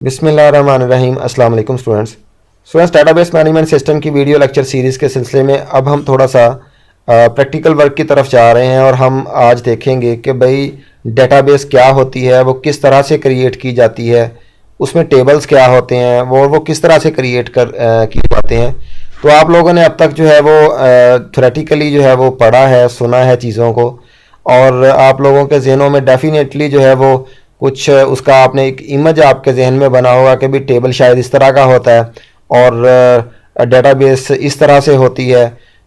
बिस्मिल्लाहिर्रहमानिर्रहीम। अस्सलाम वालेकुम स्टूडेंट्स डेटाबेस मैनेजमेंट सिस्टम की वीडियो लेक्चर सीरीज़ के सिलसिले में अब हम थोड़ा सा प्रैक्टिकल वर्क की तरफ जा रहे हैं और हम आज देखेंगे कि भाई डेटाबेस क्या होती है, वो किस तरह से क्रिएट की जाती है, उसमें टेबल्स क्या होते हैं, वो किस तरह से क्रिएट किए जाते हैं। तो आप लोगों ने अब तक जो है वो थ्योरेटिकली जो है वो पढ़ा है, सुना है चीज़ों को, और आप लोगों के जहनों में डेफिनेटली जो है वो कुछ उसका आपने एक इमेज आपके जहन में बना होगा कि भी टेबल शायद इस तरह का होता है और डेटाबेस इस तरह से होती है।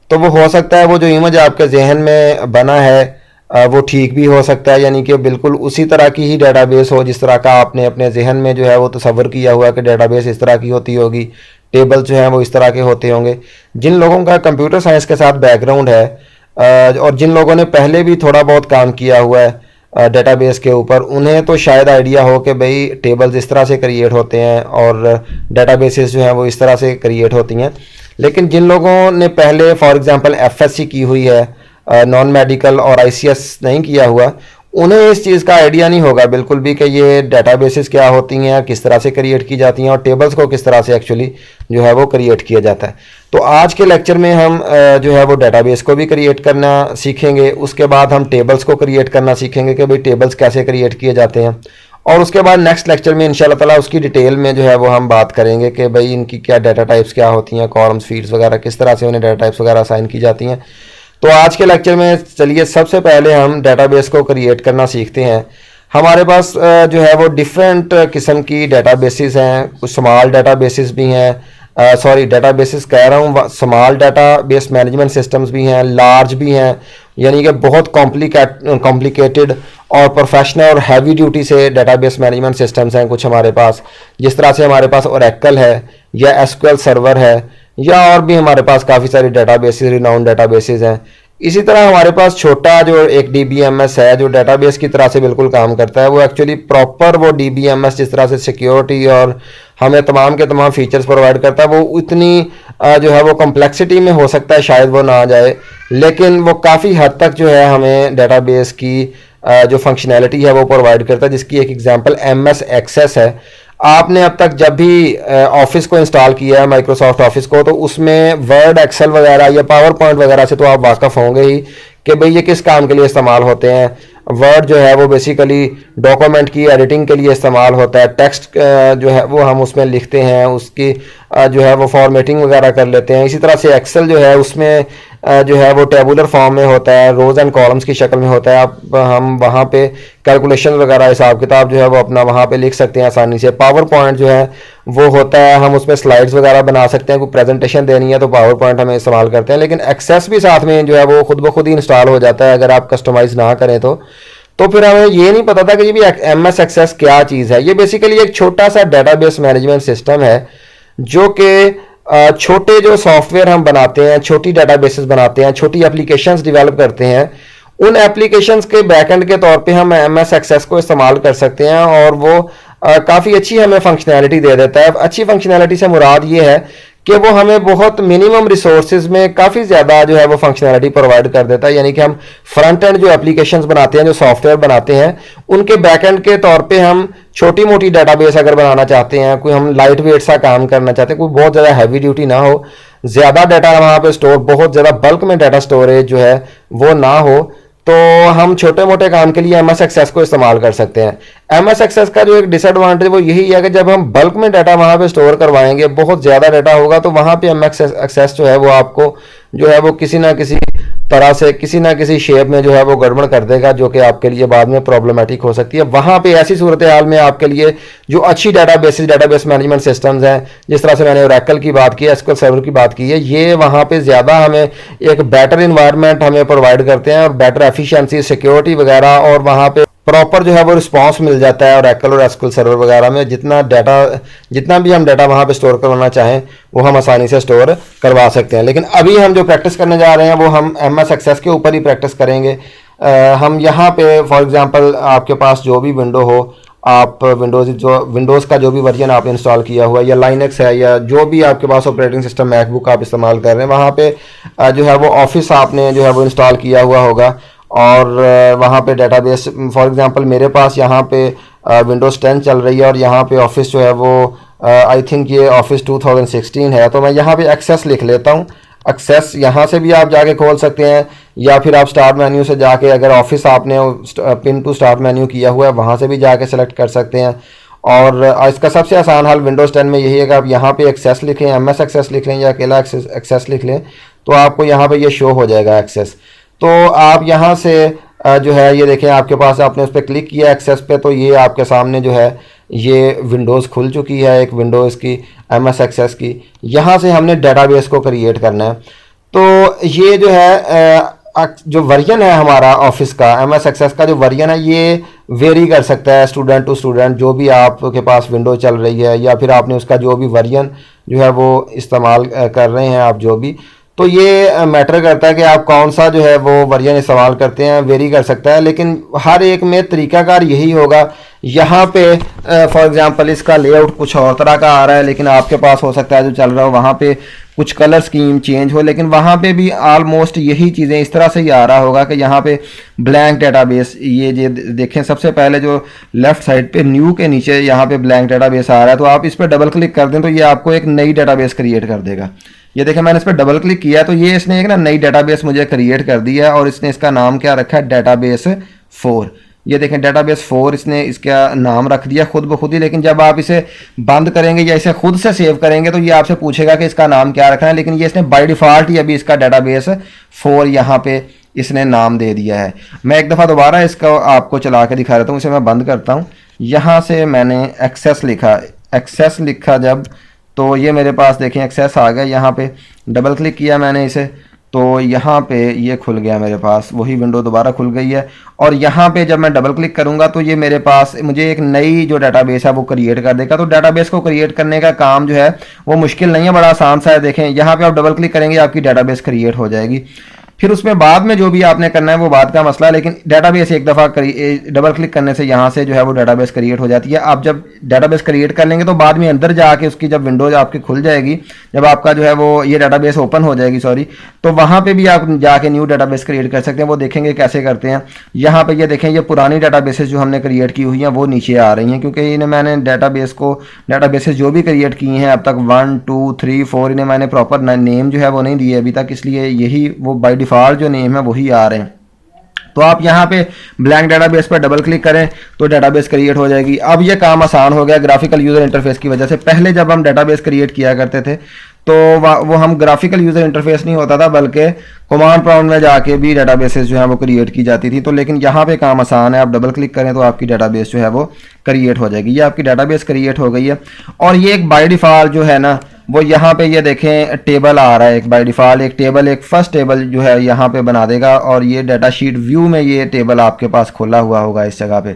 तो वो हो सकता है वो जो इमेज आपके जहन में बना है वो ठीक भी हो सकता है, यानी कि बिल्कुल उसी तरह की ही डेटाबेस हो जिस तरह का आपने अपने जहन में जो है वो तसव्वुर किया हुआ कि डेटाबेस इस तरह की होती होगी, टेबल जो है वो इस तरह के होते होंगे। जिन लोगों का कंप्यूटर साइंस के साथ बैकग्राउंड है और जिन लोगों ने पहले भी थोड़ा बहुत काम किया हुआ है डेटाबेस के ऊपर, उन्हें तो शायद आइडिया हो कि भाई टेबल्स इस तरह से क्रिएट होते हैं और डेटाबेसेस जो हैं वो इस तरह से क्रिएट होती हैं। लेकिन जिन लोगों ने पहले फॉर एग्जांपल एफएससी की हुई है, नॉन मेडिकल और आईसीएस नहीं किया हुआ, उन्हें इस चीज़ का आइडिया नहीं होगा बिल्कुल भी कि ये डेटाबेसेस क्या होती हैं, किस तरह से क्रिएट की जाती हैं और टेबल्स को किस तरह से एक्चुअली जो है वो क्रिएट किया जाता है। तो आज के लेक्चर में हम जो है वो डेटाबेस को भी क्रिएट करना सीखेंगे, उसके बाद हम टेबल्स को क्रिएट करना सीखेंगे कि भाई टेबल्स कैसे क्रिएट किए जाते हैं, और उसके बाद नेक्स्ट लेक्चर में इंशाल्लाह ताला उसकी डिटेल में जो है वो हम बात करेंगे कि भाई इनकी क्या डाटा टाइप्स क्या होती हैं, कॉलम्स फील्ड्स वगैरह किस तरह से उन्हें डाटा टाइप्स वगैरह असाइन की जाती हैं। तो आज के लेक्चर में चलिए सबसे पहले हम डेटाबेस को क्रिएट करना सीखते हैं। हमारे पास जो है वो डिफरेंट किस्म की डेटाबेसेस हैं, कुछ स्मॉल डेटाबेसेस भी हैं, सॉरी डेटाबेसेस कह रहा हूँ, स्मॉल डेटाबेस मैनेजमेंट सिस्टम्स भी हैं, लार्ज भी हैं, यानी कि बहुत कॉम्प्लिकेटेड और प्रोफेशनल और हैवी ड्यूटी से डेटाबेस मैनेजमेंट सिस्टम्स हैं कुछ हमारे पास, जिस तरह से हमारे पास ओरेकल है या एसक्यूएल सर्वर है, या और भी हमारे पास काफ़ी सारी डेटाबेसेस, रिनाउंड डेटाबेसेस हैं। इसी तरह हमारे पास छोटा जो एक DBMS है जो डेटाबेस की तरह से बिल्कुल काम करता है, वो एक्चुअली प्रॉपर वो DBMS जिस तरह से सिक्योरिटी और हमें तमाम के तमाम फीचर्स प्रोवाइड करता है, वो इतनी जो है वो कम्प्लेक्सिटी में हो सकता है शायद वो ना आ जाए, लेकिन वो काफ़ी हद तक जो है हमें डेटाबेस की जो फंक्शनैलिटी है वो प्रोवाइड करता है, जिसकी एक एग्जांपल MS एक्सेस है। आपने अब तक जब भी ऑफिस को इंस्टॉल किया है, माइक्रोसॉफ्ट ऑफिस को, तो उसमें वर्ड, एक्सेल वगैरह या पावर पॉइंट वगैरह से तो आप वाकफ़ होंगे ही कि भाई ये किस काम के लिए इस्तेमाल होते हैं। वर्ड जो है वो बेसिकली डॉक्यूमेंट की एडिटिंग के लिए इस्तेमाल होता है, टेक्स्ट जो है वो हम उसमें लिखते हैं, उसकी जो है वो फॉर्मेटिंग वगैरह कर लेते हैं। इसी तरह से एक्सेल जो है उसमें जो है वो टेबुलर फॉर्म में होता है, रोज़ एंड कॉलम्स की शक्ल में होता है। आप हम वहाँ पे कैलकुलेशन वगैरह हिसाब किताब जो है वो अपना वहाँ पे लिख सकते हैं आसानी से। पावर पॉइंट जो है वो होता है, हम उसमें स्लाइड्स वगैरह बना सकते हैं, कोई प्रेजेंटेशन देनी है तो पावर पॉइंट हमें इस्तेमाल करते हैं। लेकिन एक्सेस भी साथ में जो है वो खुद ब खुद ही इंस्टॉल हो जाता है अगर आप कस्टमाइज़ ना करें तो फिर हमें ये नहीं पता था कि ये भी MS एक्सेस क्या चीज़ है। ये बेसिकली एक छोटा सा डेटाबेस मैनेजमेंट सिस्टम है जो कि छोटे जो सॉफ्टवेयर हम बनाते हैं, छोटी डेटाबेसेस बनाते हैं, छोटी एप्लीकेशंस डेवलप करते हैं, उन एप्लीकेशंस के बैकएंड के तौर पे हम MS एक्सेस को इस्तेमाल कर सकते हैं और वो काफ़ी अच्छी हमें फंक्शनैलिटी दे देता है। अच्छी फंक्शनैलिटी से मुराद ये है कि वो हमें बहुत मिनिमम रिसोर्सेज में काफ़ी ज़्यादा जो है वो फंक्शनैलिटी प्रोवाइड कर देता है, यानी कि हम फ्रंट एंड जो एप्लीकेशंस बनाते हैं, जो सॉफ्टवेयर बनाते हैं, उनके बैक एंड के तौर पे हम छोटी मोटी डेटाबेस अगर बनाना चाहते हैं, कोई हम लाइट वेट सा काम करना चाहते हैं, कोई बहुत ज़्यादा हैवी ड्यूटी ना हो, ज़्यादा डाटा वहाँ पे स्टोर, बहुत ज़्यादा बल्क में डाटा स्टोरेज जो है वो ना हो, तो हम छोटे मोटे काम के लिए MS एक्सेस को इस्तेमाल कर सकते हैं। MS एक्सेस का जो एक डिसएडवांटेज वो यही है कि जब हम बल्क में डाटा वहाँ पे स्टोर करवाएंगे, बहुत ज़्यादा डाटा होगा, तो वहाँ पे MS एक्सेस जो है वो आपको जो है वो किसी ना किसी तरह से किसी ना किसी शेप में जो है वो गड़बड़ कर देगा, जो कि आपके लिए बाद में प्रॉब्लमेटिक हो सकती है। वहाँ पे ऐसी सूरत हाल में आपके लिए जो अच्छी डेटाबेस मैनेजमेंट सिस्टम्स हैं, जिस तरह से मैंने ओरेकल की बात की है, एसक्यूएल सर्वर की बात की है, ये वहाँ पे ज़्यादा हमें एक बेटर इन्वायरमेंट हमें प्रोवाइड करते हैं और बेटर एफिशिएंसी, सिक्योरिटी वगैरह, और वहाँ पे प्रॉपर जो है वो रिस्पांस मिल जाता है। और ओरेकल और एसक्यूएल सर्वर वगैरह में जितना भी हम डाटा वहाँ पे स्टोर करवाना चाहें वो हम आसानी से स्टोर करवा सकते हैं। लेकिन अभी हम जो प्रैक्टिस करने जा रहे हैं वो हम MS एक्सेस के ऊपर ही प्रैक्टिस करेंगे। हम यहाँ पे फॉर एग्जांपल आपके पास जो भी विंडो हो, आप विंडोज़ का जो भी वर्जन आपने इंस्टॉल किया हुआ है, या लाइनक्स है, या जो भी आपके पास ऑपरेटिंग सिस्टम मैकबुक आप इस्तेमाल कर रहे हैं, वहाँ पे जो है वो ऑफिस आपने जो है वो इंस्टॉल किया हुआ होगा और वहाँ पे डेटाबेस, फॉर एग्जांपल मेरे पास यहाँ पे विंडोज़ 10 चल रही है और यहाँ पे ऑफिस जो है वो आई थिंक ये ऑफिस 2016 है। तो मैं यहाँ पे एक्सेस लिख लेता हूँ। एक्सेस यहाँ से भी आप जाके खोल सकते हैं, या फिर आप स्टार्ट मेन्यू से जाके, अगर ऑफिस आपने पिन टू स्टार्ट मेन्यू किया हुआ है वहाँ से भी जाके सेलेक्ट कर सकते हैं। और इसका सबसे आसान हल विंडोज़ 10 में यही है कि आप यहाँ पे एक्सेस लिखें, MS एक्सेस लिख लें या अकेला एक्सेस लिख लें, तो आपको यहाँ पे ये शो हो जाएगा एक्सेस। तो आप यहाँ से जो है ये देखें, आपके पास आपने उस पर क्लिक किया एक्सेस पे, तो ये आपके सामने जो है ये विंडोज़ खुल चुकी है, एक विंडोज़ की MS एक्सेस की। यहाँ से हमने डेटाबेस को क्रिएट करना है। तो ये जो है जो वर्जन है हमारा ऑफिस का, MS एक्सेस का जो वर्जन है ये वेरी कर सकता है स्टूडेंट टू स्टूडेंट, जो भी आपके पास विंडो चल रही है या फिर आपने उसका जो भी वर्जन जो है वो इस्तेमाल कर रहे हैं आप जो भी, तो ये मैटर करता है कि आप कौन सा जो है वो वर्जन इस्तेमाल करते हैं, वेरी कर सकता है। लेकिन हर एक में तरीकाकार यही होगा। यहाँ पे फॉर एग्जांपल इसका लेआउट कुछ और तरह का आ रहा है, लेकिन आपके पास हो सकता है जो चल रहा हो वहाँ पे कुछ कलर स्कीम चेंज हो, लेकिन वहाँ पे भी ऑलमोस्ट यही चीज़ें इस तरह से ही आ रहा होगा कि यहाँ पे ब्लैंक डेटाबेस, ये देखें सबसे पहले जो लेफ्ट साइड पे न्यू के नीचे यहाँ पे ब्लैंक डेटाबेस आ रहा है, तो आप इस पर डबल क्लिक कर दें तो ये आपको एक नई डेटाबेस क्रिएट कर देगा। ये देखें मैंने इस पर डबल क्लिक किया तो ये इसने एक ना नई डेटाबेस मुझे क्रिएट कर दी है, और इसने इसका नाम क्या रखा है, डेटाबेस 4। ये देखें डेटाबेस 4 इसने इसका नाम रख दिया खुद ब खुद ही। लेकिन जब आप इसे बंद करेंगे या इसे खुद से सेव करेंगे तो ये आपसे पूछेगा कि इसका नाम क्या रखना है, लेकिन ये इसने बाय डिफ़ॉल्ट ही अभी इसका डेटाबेस 4 यहाँ पे इसने नाम दे दिया है। मैं एक दफ़ा दोबारा इसका आपको चला के दिखा देता हूँ। इसे मैं बंद करता हूँ। यहाँ से मैंने एक्सेस लिखा जब, तो ये मेरे पास देखें एक्सेस आ गया। यहाँ पे डबल क्लिक किया मैंने इसे, तो यहाँ पे ये खुल गया मेरे पास, वही विंडो दोबारा खुल गई है। और यहाँ पे जब मैं डबल क्लिक करूँगा तो ये मेरे पास मुझे एक नई जो डेटाबेस है वो क्रिएट कर देगा। तो डेटाबेस को क्रिएट करने का काम जो है वो मुश्किल नहीं है, बड़ा आसान सा है। देखें यहाँ पे आप डबल क्लिक करेंगे आपकी डेटाबेस क्रिएट हो जाएगी। फिर उसमें बाद में जो भी आपने करना है वो बाद का मसला है, लेकिन डेटाबेस एक दफ़ा डबल क्लिक करने से यहाँ से जो है वो डेटाबेस क्रिएट हो जाती है। आप जब डेटाबेस क्रिएट कर लेंगे तो बाद में अंदर जाके उसकी जब विंडोज आपकी खुल जाएगी, जब आपका जो है वो ये डेटाबेस ओपन हो जाएगी तो वहाँ पे भी आप जाके न्यू डेटाबेस क्रिएट कर सकते हैं। वो देखेंगे कैसे करते हैं। यहाँ पे ये देखें, ये पुरानी डेटाबेसेस जो हमने क्रिएट की हुई हैं वो नीचे आ रही हैं, क्योंकि इन्हें मैंने डेटाबेसेस जो भी क्रिएट किए हैं अब तक 1 2 3 4, इन्हें मैंने प्रॉपर नेम जो है वो नहीं दिए अभी तक, इसलिए यही वो बाय डिफ़ॉल्ट जो नेम है वही आ रहे हैं। तो आप यहाँ पे ब्लैंक डेटाबेस पर डबल क्लिक करें तो डेटाबेस क्रिएट हो जाएगी। अब ये काम आसान हो गया ग्राफिकल यूज़र इंटरफेस की वजह से। पहले जब हम डेटाबेस क्रिएट किया करते थे तो वो हम ग्राफिकल यूज़र इंटरफेस नहीं होता था, बल्कि कमांड प्रॉम्प्ट में जाके भी डेटाबेसेस जो है वो क्रिएट की जाती थी। तो लेकिन यहाँ पे काम आसान है, आप डबल क्लिक करें तो आपकी डेटाबेस जो है वो क्रिएट हो जाएगी। ये आपकी डेटाबेस क्रिएट हो गई है। और ये एक बाय डिफ़ॉल्ट जो है ना वो यहाँ पे ये देखें टेबल आ रहा है, एक बाय डिफ़ॉल्ट एक टेबल, एक फर्स्ट टेबल जो है यहाँ पे बना देगा। और ये डाटा शीट व्यू में ये टेबल आपके पास खोला हुआ होगा इस जगह पे।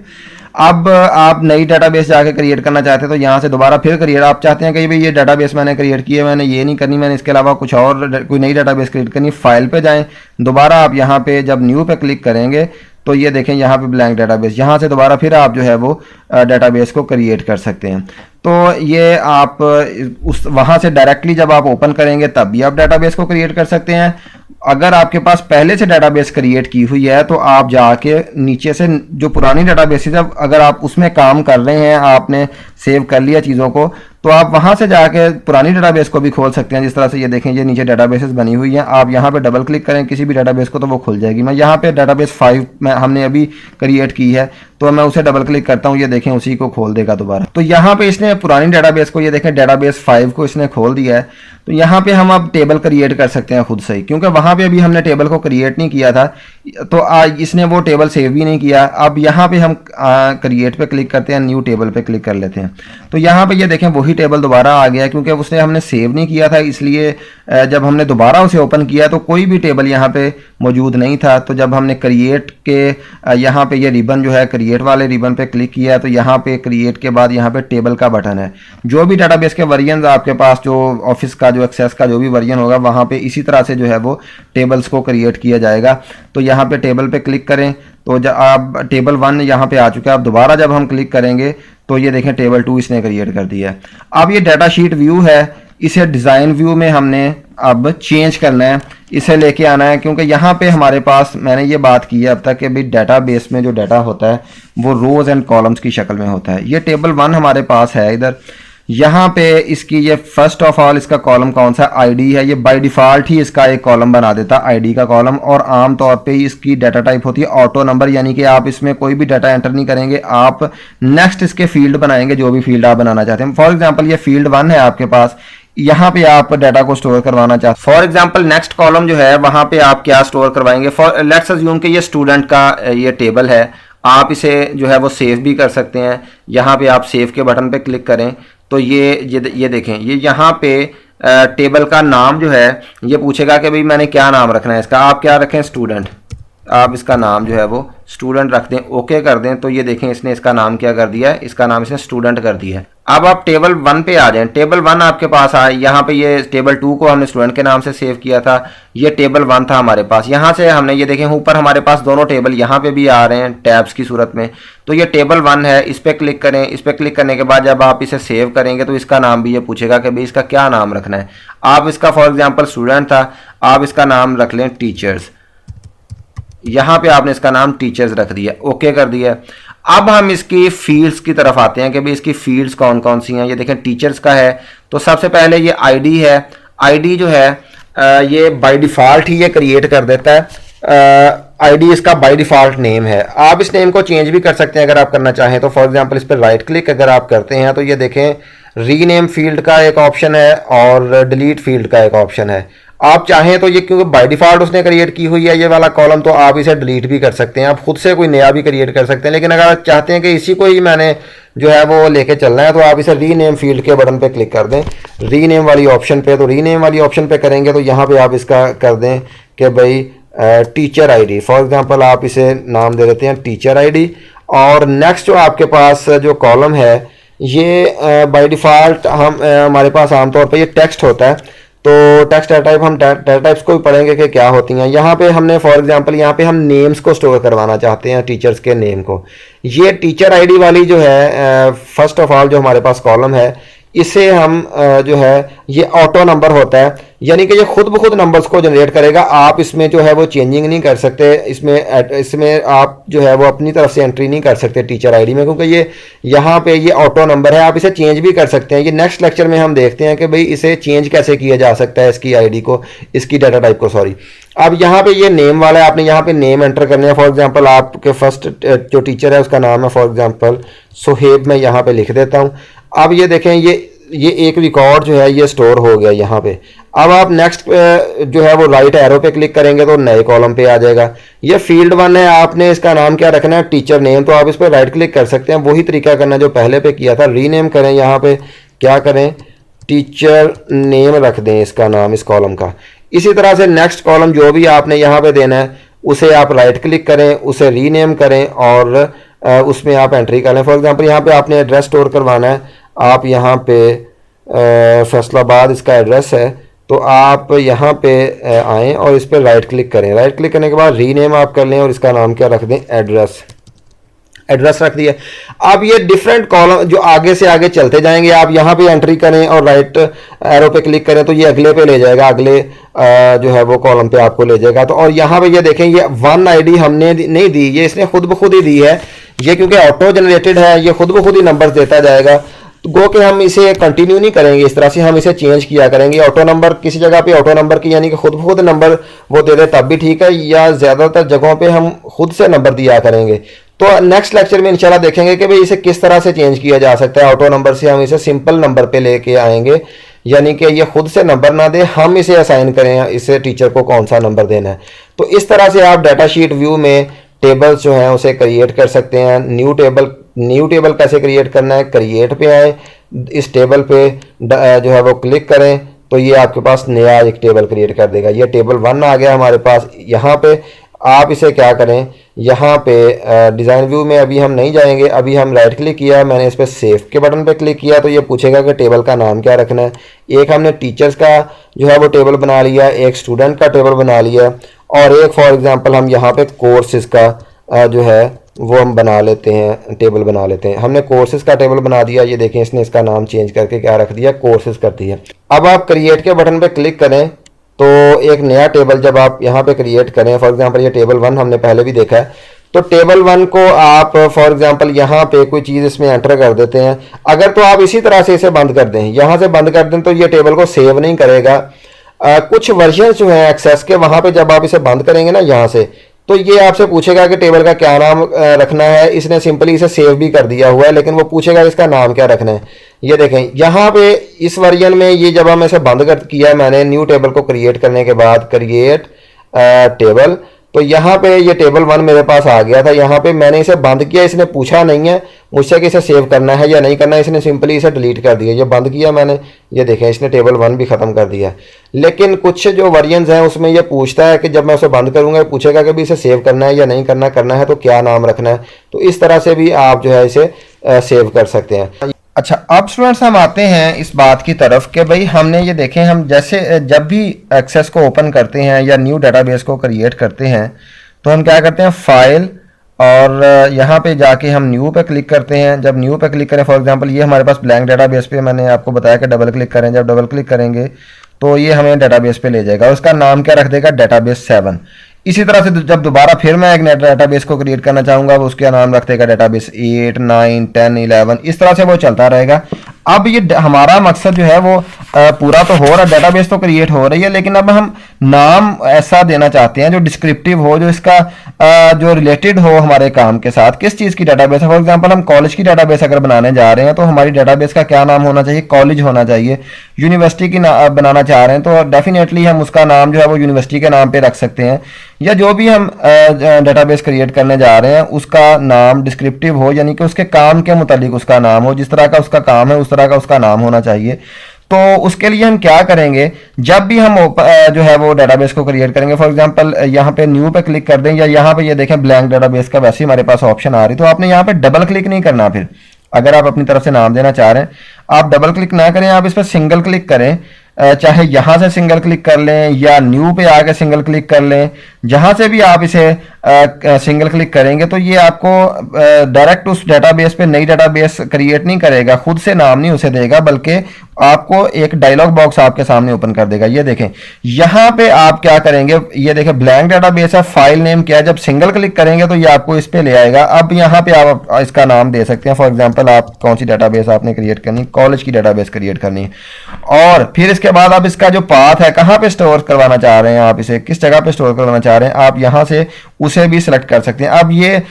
अब आप नई डेटाबेस जाके क्रिएट करना चाहते हैं तो यहाँ से दोबारा फिर क्रिएट, आप चाहते हैं कि भाई ये डेटाबेस मैंने क्रिएट की है, मैंने ये नहीं करनी, मैंने इसके अलावा कुछ और कोई नई डेटाबेस क्रिएट करनी, फाइल पे जाएं, दोबारा आप यहाँ पे जब न्यू पे क्लिक करेंगे तो ये देखें यहाँ पे ब्लैंक डेटाबेस, यहाँ से दोबारा फिर आप जो है वो डेटाबेस को क्रिएट कर सकते हैं। तो ये आप उस वहाँ से डायरेक्टली जब आप ओपन करेंगे तब भी आप डेटाबेस को क्रिएट कर सकते हैं। अगर आपके पास पहले से डेटाबेस क्रिएट की हुई है तो आप जाके नीचे से जो पुरानी डेटाबेस है, अगर आप उसमें काम कर रहे हैं, आपने सेव कर लिया चीज़ों को, तो आप वहाँ से जाके पुरानी डेटाबेस को भी खोल सकते हैं। जिस तरह से ये देखें, ये नीचे डेटाबेसेस बनी हुई हैं, आप यहाँ पे डबल क्लिक करें किसी भी डेटाबेस को तो वो खुल जाएगी। मैं यहाँ पे डेटाबेस 5 में हमने अभी क्रिएट की है तो मैं उसे डबल क्लिक करता हूँ, ये देखें उसी को खोल देगा दोबारा। तो यहाँ पे इसने पुरानी डेटाबेस को, ये देखें डेटाबेस 5 को इसने खोल दिया है। तो यहाँ पे हम अब टेबल क्रिएट कर सकते हैं खुद से ही, क्योंकि वहाँ पे अभी हमने टेबल को क्रिएट नहीं किया था तो आज इसने वो टेबल सेव भी नहीं किया। अब यहाँ पे हम क्रिएट पे क्लिक करते हैं, न्यू टेबल पे क्लिक कर लेते हैं। तो यहाँ पे ये देखें वही टेबल दोबारा आ गया, क्योंकि उसने हमने सेव नहीं किया था, इसलिए जब हमने दोबारा उसे ओपन किया तो कोई भी टेबल यहाँ पे मौजूद नहीं था। तो जब हमने क्रिएट के यहाँ पे ये रिबन जो है क्रिएट वाले रिबन पे क्लिक किया तो यहाँ पे क्रिएट के बाद यहाँ पे टेबल का बटन है। जो भी डेटाबेस के वर्जन आपके पास, जो ऑफिस का जो एक्सेस का जो भी वर्जन होगा, वहाँ पे इसी तरह से जो है वो टेबल्स को क्रिएट किया जाएगा। तो यहाँ पे टेबल पे क्लिक करें तो जब आप टेबल 1 यहाँ पे आ चुका है। अब दोबारा जब हम क्लिक करेंगे तो ये देखें टेबल 2 इसने क्रिएट कर दिया है। अब ये डाटा शीट व्यू है, इसे डिज़ाइन व्यू में हमने अब चेंज करना है, इसे लेके आना है, क्योंकि यहाँ पे हमारे पास मैंने ये बात की है अब तक कि भाई डाटाबेस में जो डाटा होता है वो रोज़ एंड कॉलम्स की शक्ल में होता है। ये टेबल 1 हमारे पास है इधर, यहाँ पे इसकी ये फर्स्ट ऑफ ऑल इसका कॉलम कौन सा आईडी है, ये बाय डिफ़ॉल्ट ही इसका एक कॉलम बना देता है आईडी का कॉलम, और आम तौर पे इसकी डाटा टाइप होती है ऑटो नंबर, यानी कि आप इसमें कोई भी डाटा एंटर नहीं करेंगे, आप नेक्स्ट इसके फील्ड बनाएंगे जो भी फील्ड आप बनाना चाहते हैं। फॉर एग्जाम्पल ये फील्ड 1 है आपके पास, यहाँ पे आप डाटा को स्टोर करवाना चाहते हैं। फॉर एग्जाम्पल नेक्स्ट कॉलम जो है वहाँ पे आप क्या स्टोर करवाएंगे, फॉर लेट्स अज्यूम कि ये स्टूडेंट का ये टेबल है, आप इसे जो है वो सेव भी कर सकते हैं। यहाँ पे आप सेव के बटन पे क्लिक करें तो ये देखें, ये यहाँ पे टेबल का नाम जो है ये पूछेगा कि भाई मैंने क्या नाम रखना है इसका, आप क्या रखें स्टूडेंट, आप इसका नाम जो है वो स्टूडेंट रख दें, ओके कर दें, तो ये देखें इसने इसका नाम क्या कर दिया है, इसका नाम इसने स्टूडेंट कर दिया है। अब आप टेबल 1 पे आ जाएं, टेबल 1 आपके पास आए, यहाँ पे ये टेबल 2 को हमने स्टूडेंट के नाम से सेव किया था, ये टेबल 1 था हमारे पास, यहाँ से हमने ये देखें ऊपर हमारे पास दोनों टेबल यहाँ पे भी आ रहे हैं टैब्स की सूरत में, तो ये टेबल 1 है, इस पर क्लिक करें, इस पर क्लिक करने के बाद जब आप इसे सेव करेंगे तो इसका नाम भी ये पूछेगा कि भाई इसका क्या नाम रखना है। आप इसका फॉर एग्जाम्पल स्टूडेंट था, आप इसका नाम रख लें टीचर्स, यहाँ पे आपने इसका नाम टीचर्स रख दिया, ओके कर दिया। अब हम इसकी फील्ड्स की तरफ आते हैं कि भाई इसकी फील्ड्स कौन कौन सी हैं। ये देखें टीचर्स का है, तो सबसे पहले ये आईडी है, आईडी जो है ये बाय डिफ़ॉल्ट ही ये क्रिएट कर देता है, आईडी इसका बाय डिफ़ॉल्ट नेम है। आप इस नेम को चेंज भी कर सकते हैं अगर आप करना चाहें तो। फॉर एग्जांपल इस पर राइट क्लिक अगर आप करते हैं तो ये देखें रीनेम फील्ड का एक ऑप्शन है और डिलीट फील्ड का एक ऑप्शन है। आप चाहें तो ये, क्योंकि बाय डिफ़ॉल्ट उसने क्रिएट की हुई है ये वाला कॉलम, तो आप इसे डिलीट भी कर सकते हैं, आप खुद से कोई नया भी क्रिएट कर सकते हैं। लेकिन अगर आप चाहते हैं कि इसी को ही मैंने जो है वो लेके चलना है तो आप इसे रीनेम फील्ड के बटन पे क्लिक कर दें, रीनेम वाली ऑप्शन पे। तो रीनेम वाली ऑप्शन पे करेंगे तो यहाँ पे आप इसका कर दें कि भाई टीचर आईडी, फॉर एग्जांपल आप इसे नाम दे देते हैं टीचर आईडी। और नेक्स्ट जो आपके पास जो कॉलम है ये बाय डिफ़ॉल्ट हमारे पास आमतौर पर ये टेक्स्ट होता है, तो टेक्स्ट डाटा टाइप, हम डाटा टाइप्स को भी पढ़ेंगे कि क्या होती हैं। यहाँ पे हमने फॉर एग्जांपल यहाँ पे हम नेम्स को स्टोर करवाना चाहते हैं, टीचर्स के नेम को। ये टीचर आईडी वाली जो है फर्स्ट ऑफ ऑल जो हमारे पास कॉलम है, इसे हम जो है ये ऑटो नंबर होता है, यानी कि ये खुद ब खुद नंबर्स को जनरेट करेगा, आप इसमें जो है वो चेंजिंग नहीं कर सकते, इसमें आप जो है वो अपनी तरफ से एंट्री नहीं कर सकते टीचर आईडी में, क्योंकि ये यहाँ पे ये ऑटो नंबर है, आप इसे चेंज भी कर सकते हैं। ये नेक्स्ट लेक्चर में हम देखते हैं कि भाई इसे चेंज कैसे किया जा सकता है, इसकी आईडी को, इसकी डाटा टाइप को, सॉरी। अब यहाँ पे ये नेम वाला है, आपने यहाँ पे नेम एंटर करने हैं। फॉर एग्जांपल आपके फर्स्ट जो टीचर है उसका नाम है फॉर एग्जांपल सुहेब, मैं यहाँ पे लिख देता हूँ। अब ये देखें ये एक रिकॉर्ड जो है ये स्टोर हो गया यहाँ पे। अब आप नेक्स्ट जो है वो राइट एरो पे क्लिक करेंगे तो नए कॉलम पे आ जाएगा। ये फील्ड 1 है, आपने इसका नाम क्या रखना है, टीचर नेम, तो आप इस पर राइट क्लिक कर सकते हैं, वही तरीका करना जो पहले पे किया था, रीनेम करें, यहाँ पे क्या करें, टीचर नेम रख दें इसका नाम, इस कॉलम का। इसी तरह से नेक्स्ट कॉलम जो भी आपने यहाँ पे देना है उसे आप राइट क्लिक करें, उसे रीनेम करें और उसमें आप एंट्री करें। फॉर एग्जांपल यहाँ पे आपने एड्रेस स्टोर करवाना है, आप यहाँ पे फैसलाबाद इसका एड्रेस है, तो आप यहाँ पे आएँ और इस पर राइट क्लिक करें। राइट क्लिक करने के बाद रीनेम आप कर लें और इसका नाम क्या रख दें, एड्रेस, एड्रेस रख दिया। अब ये डिफरेंट कॉलम जो आगे से आगे चलते जाएंगे, आप यहाँ पे एंट्री करें और राइट एरो पे क्लिक करें तो ये अगले पे ले जाएगा, अगले जो है वो कॉलम पे आपको ले जाएगा। तो और यहाँ पे ये देखें ये 1 आईडी हमने नहीं दी, ये इसने खुद ब खुद ही दी है, ये क्योंकि ऑटो जनरेटेड है, ये खुद ब खुद ही नंबर देता जाएगा। तो गो के हम इसे कंटिन्यू नहीं करेंगे, इस तरह से हम इसे चेंज किया करेंगे। ऑटो नंबर किसी जगह पे ऑटो नंबर की यानी कि खुद ब खुद नंबर वो दे दे तब भी ठीक है, या ज़्यादातर जगहों पे हम खुद से नंबर दिया करेंगे। तो नेक्स्ट लेक्चर में इंशाल्लाह देखेंगे कि भाई इसे किस तरह से चेंज किया जा सकता है। ऑटो नंबर से हम इसे सिंपल नंबर पे लेके आएंगे, यानी कि ये खुद से नंबर ना दे, हम इसे असाइन करें, इसे टीचर को कौन सा नंबर देना है। तो इस तरह से आप डाटा शीट व्यू में टेबल्स जो हैं उसे क्रिएट कर सकते हैं। न्यू टेबल कैसे क्रिएट करना है, क्रिएट पे आए, इस टेबल पे जो है वो क्लिक करें तो ये आपके पास नया एक टेबल क्रिएट कर देगा। ये टेबल 1 आ गया हमारे पास। यहाँ पे आप इसे क्या करें, यहाँ पे डिज़ाइन व्यू में अभी हम नहीं जाएंगे, अभी हम राइट क्लिक किया, मैंने इस पर सेव के बटन पे क्लिक किया तो ये पूछेगा कि टेबल का नाम क्या रखना है। एक हमने टीचर्स का जो है वो टेबल बना लिया, एक स्टूडेंट का टेबल बना लिया और एक फॉर एग्जांपल हम यहाँ पे कोर्सेज का जो है वो हम बना लेते हैं, टेबल बना लेते हैं। हमने कोर्सेज का टेबल बना दिया, ये देखें इसने इसका नाम चेंज करके क्या रख दिया, कोर्सेज कर दिया। अब आप क्रिएट के बटन पे क्लिक करें तो एक नया टेबल जब आप यहाँ पे क्रिएट करें, फॉर एग्जांपल ये टेबल 1 हमने पहले भी देखा है, तो टेबल 1 को आप फॉर एग्जांपल यहाँ पे कोई चीज़ इसमें एंटर कर देते हैं। अगर तो आप इसी तरह से इसे बंद कर दें, यहाँ से बंद कर दें, तो ये टेबल को सेव नहीं करेगा। कुछ वर्जन जो हैं एक्सेस के, वहाँ पे जब आप इसे बंद करेंगे ना यहाँ से, तो ये आपसे पूछेगा कि टेबल का क्या नाम रखना है। इसने सिंपली इसे सेव भी कर दिया हुआ है, लेकिन वो पूछेगा इसका नाम क्या रखना है। ये देखें यहाँ पे इस वर्जन में, ये जब हम इसे बंद कर किया मैंने न्यू टेबल को क्रिएट करने के बाद, क्रिएट टेबल, तो यहाँ पे ये टेबल 1 मेरे पास आ गया था। यहाँ पे मैंने इसे बंद किया, इसने पूछा नहीं है मुझसे कि इसे सेव करना है या नहीं करना है, इसने सिंपली इसे डिलीट कर दिया। ये बंद किया मैंने, ये देखें इसने टेबल 1 भी ख़त्म कर दिया। लेकिन कुछ जो वर्जन्स हैं उसमें ये पूछता है कि जब मैं उसे बंद करूँगा, पूछेगा कि भी इसे सेव करना है या नहीं करना, करना है तो क्या नाम रखना है। तो इस तरह से भी आप जो है इसे सेव कर सकते हैं। अच्छा, अब स्टूडेंट्स हम आते हैं इस बात की तरफ कि भाई हमने ये देखें, हम जैसे जब भी एक्सेस को ओपन करते हैं या न्यू डेटाबेस को क्रिएट करते हैं, तो हम क्या करते हैं, फाइल और यहाँ पे जाके हम न्यू पे क्लिक करते हैं। जब न्यू पे क्लिक करें, फॉर एग्जांपल ये हमारे पास ब्लैंक डेटाबेस पे, मैंने आपको बताया कि डबल क्लिक करें। जब डबल क्लिक करेंगे तो ये हमें डेटाबेस पे ले जाएगा, उसका नाम क्या रख देगा, डेटाबेस 7। इसी तरह से जब दोबारा फिर मैं एक डेटाबेस को क्रिएट करना चाहूँगा, उसका नाम रख देगा डेटाबेस 8, 9, 10, 11, इस तरह से वो चलता रहेगा। अब ये हमारा मकसद जो है वो पूरा तो हो रहा है, डेटाबेस तो क्रिएट हो रही है, लेकिन अब हम नाम ऐसा देना चाहते हैं जो डिस्क्रिप्टिव हो, जो इसका जो रिलेटेड हो हमारे काम के साथ। किस चीज़ की डेटाबेस है, फॉर एग्जांपल हम कॉलेज की डेटाबेस अगर बनाने जा रहे हैं, तो हमारी डेटाबेस का क्या नाम होना चाहिए, कॉलेज होना चाहिए। यूनिवर्सिटी की बनाना चाह रहे हैं तो डेफिनेटली हम उसका नाम जो है वो यूनिवर्सिटी के नाम पे रख सकते हैं। या जो भी हम डेटाबेस क्रिएट करने जा रहे हैं उसका नाम डिस्क्रिप्टिव हो, यानी कि उसके काम के मुतालिक उसका नाम हो, जिस तरह का उसका काम है उस तरह का उसका नाम होना चाहिए। तो उसके लिए हम क्या करेंगे, जब भी हम जो है वो डेटाबेस को क्रिएट करेंगे, फॉर एग्जांपल यहाँ पे न्यू पे क्लिक कर दें, या यहाँ पे ये देखें ब्लैंक डेटाबेस का वैसे ही हमारे पास ऑप्शन आ रही, तो आपने यहाँ पे डबल क्लिक नहीं करना। फिर अगर आप अपनी तरफ से नाम देना चाह रहे हैं, आप डबल क्लिक ना करें, आप इस पर सिंगल क्लिक करें। चाहे यहाँ से सिंगल क्लिक कर लें या न्यू पे आके सिंगल क्लिक कर लें, जहाँ से भी आप इसे सिंगल क्लिक करेंगे तो ये आपको डायरेक्ट उस डेटाबेस पे नई डेटाबेस क्रिएट नहीं करेगा, खुद से नाम नहीं उसे देगा, बल्कि आपको एक डायलॉग बॉक्स आपके सामने ओपन कर देगा। ये देखें यहाँ पे आप क्या करेंगे, ये देखें ब्लैंक डेटाबेस है, फाइल नेम क्या है, जब सिंगल क्लिक करेंगे तो ये आपको इस पे ले आएगा। अब यहाँ पे आप इसका नाम दे सकते हैं, फॉर एग्जांपल आप कौन सी डेटाबेस आपने क्रिएट करनी, कॉलेज की डेटाबेस क्रिएट करनी है। और फिर इसके बाद आप इसका जो पाथ है, कहाँ पे स्टोर करवाना चाह रहे हैं, आप इसे किस जगह पे स्टोर करवाना चाह रहे हैं, आप यहाँ से उसे भी सिलेक्ट कर सकते हैं। अब ये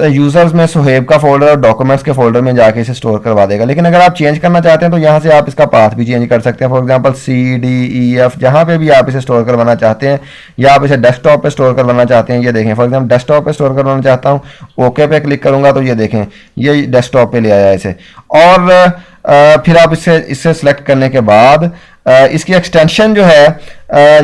यूजर्स में सुहेब का फोल्डर और डॉक्यूमेंट्स के फोल्डर में जाके इसे स्टोर करवा देगा। लेकिन अगर आप चेंज करना चाहते हैं तो यहाँ से आप इसका पाथ भी चेंज कर सकते हैं, फॉर एग्जांपल CDEF, जहाँ पे भी आप इसे स्टोर करवाना चाहते हैं, या आप इसे डेस्कटॉप पे स्टोर करवाना चाहते हैं। ये देखें फॉर एग्जांपल डेस्कटॉप पे स्टोर करवाना चाहता हूँ, ओके पे क्लिक करूंगा तो ये देखें ये डेस्कटॉप पे ले आया इसे। और फिर आप इससे सिलेक्ट करने के बाद इसकी एक्सटेंशन जो है,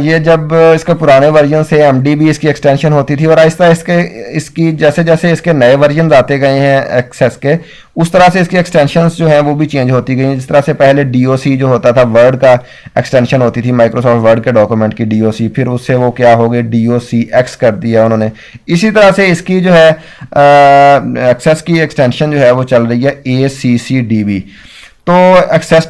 ये जब इसके पुराने वर्जन से MDB इसकी एक्सटेंशन होती थी, और आहिस्ता इसकी जैसे जैसे इसके नए वर्जन आते गए हैं एक्सेस के, उस तरह से इसकी एक्सटेंशंस जो हैं वो भी चेंज होती गई हैं। जिस तरह से पहले DOC जो होता था, वर्ड का एक्सटेंशन होती थी, माइक्रोसॉफ्ट वर्ड के डॉक्यूमेंट की DOC, फिर उससे वो क्या हो गई, DOCX कर दिया उन्होंने। इसी तरह से इसकी जो है एक्सेस की एक्सटेंशन जो है वो चल रही है ACCDB। तो एक्सेस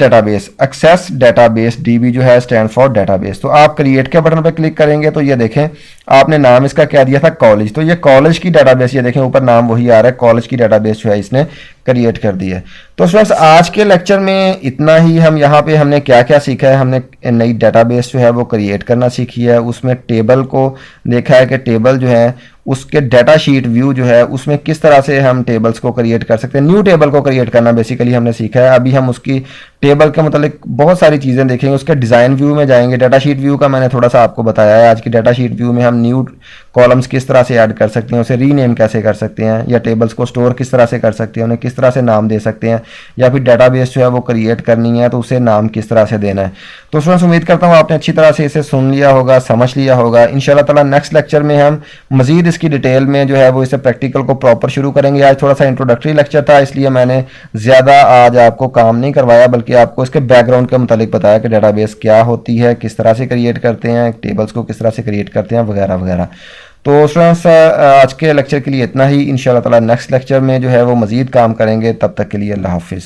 डेटाबेस DB जो है स्टैंड फॉर डेटाबेस। तो आप क्रिएट के बटन पर क्लिक करेंगे तो ये देखें आपने नाम इसका क्या दिया था, कॉलेज, तो ये कॉलेज की डेटाबेस, ये देखें ऊपर नाम वही आ रहा है, कॉलेज की डेटाबेस जो है इसने क्रिएट कर दी है। तो स्टूडेंट्स आज के लेक्चर में इतना ही। हम यहाँ पे हमने क्या क्या सीखा है, हमने नई डेटाबेस जो है वो क्रिएट करना सीखी है, उसमें टेबल को देखा है कि टेबल जो है उसके डाटा शीट व्यू जो है उसमें किस तरह से हम टेबल्स को क्रिएट कर सकते हैं, न्यू टेबल को क्रिएट करना बेसिकली हमने सीखा है। अभी हम उसकी टेबल के मतलब बहुत सारी चीज़ें देखेंगे, उसके डिज़ाइन व्यू में जाएंगे। डाटा शीट व्यू का मैंने थोड़ा सा आपको बताया है। आज की डाटा शीट व्यू में हम न्यू कॉलम्स किस तरह से ऐड कर सकते हैं, उसे रीनेम कैसे कर सकते हैं, या टेबल्स को स्टोर किस तरह से कर सकते हैं, उन्हें किस तरह से नाम दे सकते हैं, या फिर डाटाबेस जो है वो क्रिएट करनी है तो उसे नाम किस तरह से देना है। तो स्टूडेंट्स उम्मीद करता हूँ आपने अच्छी तरह से इसे सुन लिया होगा, समझ लिया होगा। इंशाल्लाह ताला नेक्स्ट लेक्चर में हम मजीद इसकी डिटेल में जो है वो इसे प्रैक्टिकल को प्रॉपर शुरू करेंगे। आज थोड़ा सा इंट्रोडक्टरी लेक्चर था, इसलिए मैंने ज़्यादा आज आपको काम नहीं करवाया, बल्कि आपको इसके बैकग्राउंड के मुतालिक बताया कि डेटाबेस क्या होती है, किस तरह से क्रिएट करते हैं, टेबल्स को किस तरह से क्रिएट करते हैं, वगैरह वगैरह। तो स्टूडेंट्स आज के लेक्चर के लिए इतना ही। इंशाल्लाह ताला नेक्स्ट लेक्चर में जो है वो मज़ीद काम करेंगे। तब तक के लिए अल्लाह हाफिज़।